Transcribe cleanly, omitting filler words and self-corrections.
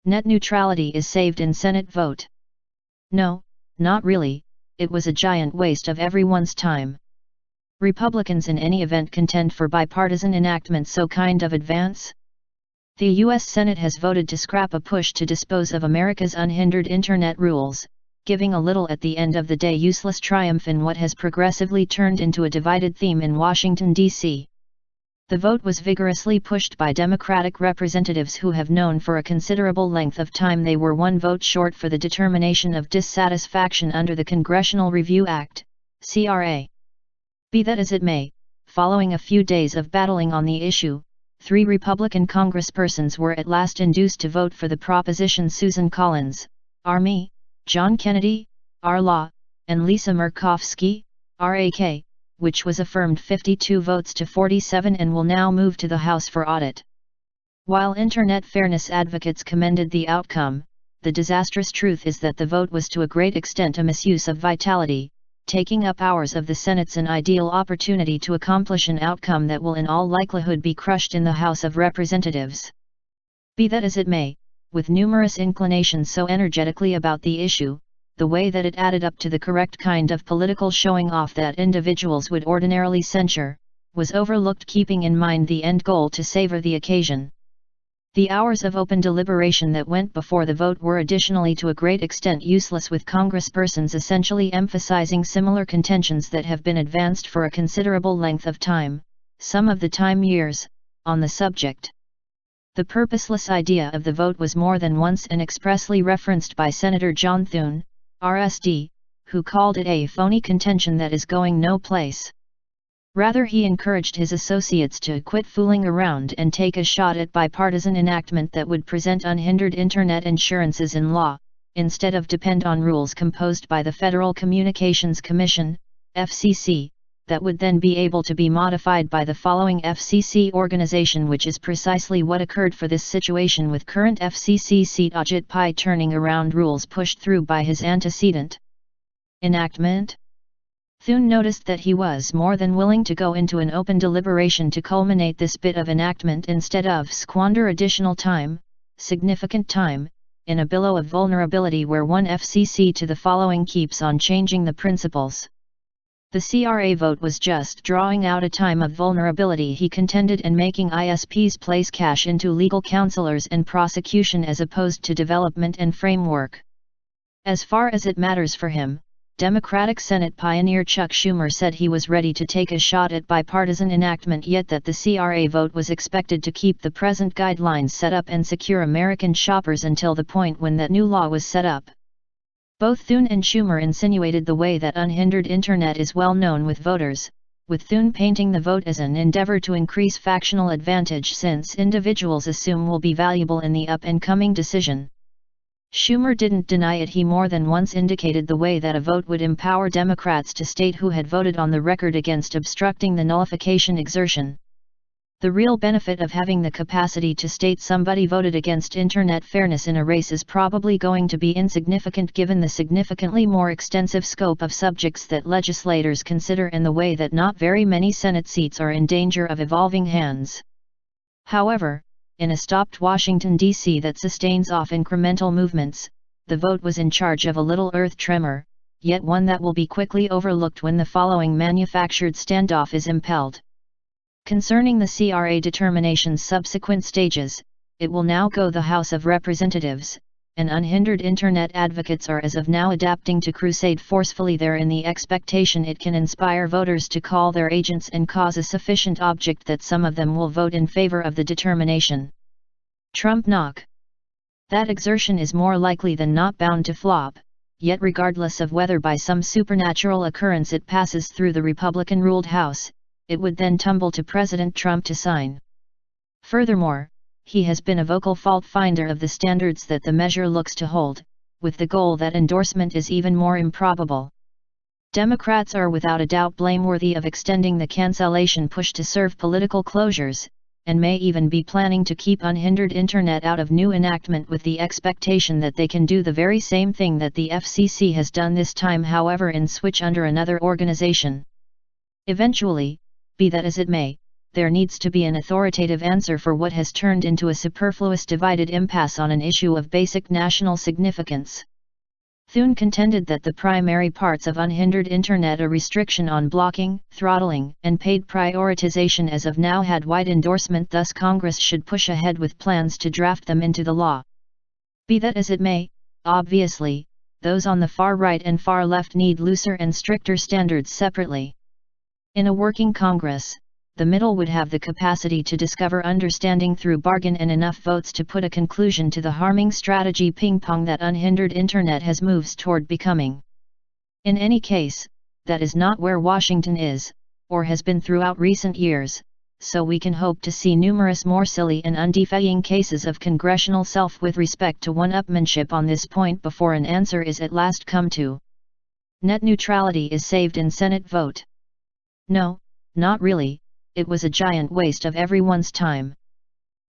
Net neutrality is saved in Senate vote. No, not really, it was a giant waste of everyone's time. Republicans in any event contend for bipartisan enactment so kind of advance? The U.S. Senate has voted to scrap a push to dispose of America's unhindered Internet rules, giving a little at the end of the day useless triumph in what has progressively turned into a divided theme in Washington, D.C. The vote was vigorously pushed by Democratic representatives who have known for a considerable length of time they were one vote short for the determination of dissatisfaction under the Congressional Review Act, CRA. Be that as it may, following a few days of battling on the issue, 3 Republican congresspersons were at last induced to vote for the proposition. Susan Collins, R.Me., John Kennedy, R.Law, and Lisa Murkowski, R.A.K., which was affirmed 52 votes to 47 and will now move to the House for audit. While Internet fairness advocates commended the outcome, the disastrous truth is that the vote was to a great extent a misuse of vitality, taking up hours of the Senate's an ideal opportunity to accomplish an outcome that will in all likelihood be crushed in the House of Representatives. Be that as it may, with numerous inclinations so energetically about the issue, the way that it added up to the correct kind of political showing off that individuals would ordinarily censure, was overlooked, keeping in mind the end goal to savor the occasion. The hours of open deliberation that went before the vote were additionally to a great extent useless, with congresspersons essentially emphasizing similar contentions that have been advanced for a considerable length of time, some of the time years, on the subject. The purposeless idea of the vote was more than once and expressly referenced by Senator John Thune, RSD, who called it a phony contention that is going no place. Rather, he encouraged his associates to quit fooling around and take a shot at bipartisan enactment that would present unhindered Internet insurances in law, instead of depend on rules composed by the Federal Communications Commission, FCC, that would then be able to be modified by the following FCC organization, which is precisely what occurred for this situation, with current FCC seat Ajit Pai turning around rules pushed through by his antecedent. Enactment? Thune noticed that he was more than willing to go into an open deliberation to culminate this bit of enactment instead of squander additional time, significant time, in a billow of vulnerability where one FCC to the following keeps on changing the principles. The CRA vote was just drawing out a time of vulnerability, he contended, and making ISPs place cash into legal counselors and prosecution as opposed to development and framework. As far as it matters for him, Democratic Senate pioneer Chuck Schumer said he was ready to take a shot at bipartisan enactment, yet that the CRA vote was expected to keep the present guidelines set up and secure American shoppers until the point when that new law was set up. Both Thune and Schumer insinuated the way that unhindered Internet is well known with voters, with Thune painting the vote as an endeavor to increase factional advantage since individuals assume will be valuable in the up-and-coming decision. Schumer didn't deny it. He more than once indicated the way that a vote would empower Democrats to state who had voted on the record against obstructing the nullification exertion. The real benefit of having the capacity to state somebody voted against Internet fairness in a race is probably going to be insignificant given the significantly more extensive scope of subjects that legislators consider and the way that not very many Senate seats are in danger of evolving hands. However, in a stopped Washington, D.C. that sustains off incremental movements, the vote was in charge of a little earth tremor, yet one that will be quickly overlooked when the following manufactured standoff is impelled. Concerning the CRA determination's subsequent stages, it will now go the House of Representatives, and unhindered Internet advocates are as of now adapting to crusade forcefully there in the expectation it can inspire voters to call their agents and cause a sufficient object that some of them will vote in favor of the determination. Trump knock. That exertion is more likely than not bound to flop, yet regardless of whether by some supernatural occurrence it passes through the Republican-ruled House, it would then tumble to President Trump to sign. Furthermore, he has been a vocal fault-finder of the standards that the measure looks to hold, with the goal that endorsement is even more improbable. Democrats are without a doubt blameworthy of extending the cancellation push to serve political closures, and may even be planning to keep unhindered Internet out of new enactment with the expectation that they can do the very same thing that the FCC has done this time, however, and switch under another organization. Eventually, be that as it may, there needs to be an authoritative answer for what has turned into a superfluous divided impasse on an issue of basic national significance. Thune contended that the primary parts of unhindered Internet, a restriction on blocking, throttling, and paid prioritization as of now, had wide endorsement, thus Congress should push ahead with plans to draft them into the law. Be that as it may, obviously, those on the far right and far left need looser and stricter standards separately. In a working Congress, the middle would have the capacity to discover understanding through bargain and enough votes to put a conclusion to the harming strategy ping-pong that unhindered Internet has moves toward becoming. In any case, that is not where Washington is, or has been throughout recent years, so we can hope to see numerous more silly and undefying cases of congressional self with respect to one-upmanship on this point before an answer is at last come to. Net neutrality is saved in Senate vote. No, not really. It was a giant waste of everyone's time.